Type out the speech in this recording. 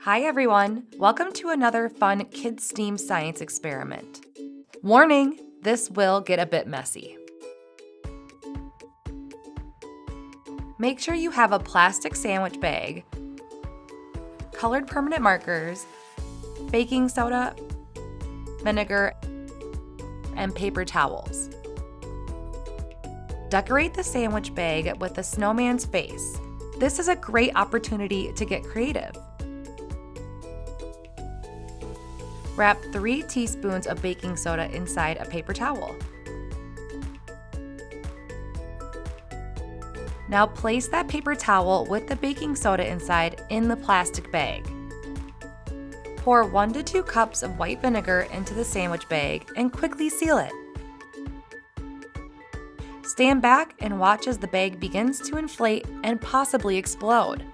Hi everyone, welcome to another fun Kids STEAM science experiment. Warning, this will get a bit messy. Make sure you have a plastic sandwich bag, colored permanent markers, baking soda, vinegar, and paper towels. Decorate the sandwich bag with a snowman's face. This is a great opportunity to get creative. Wrap 3 teaspoons of baking soda inside a paper towel. Now place that paper towel with the baking soda inside in the plastic bag. Pour 1 to 2 cups of white vinegar into the sandwich bag and quickly seal it. Stand back and watch as the bag begins to inflate and possibly explode.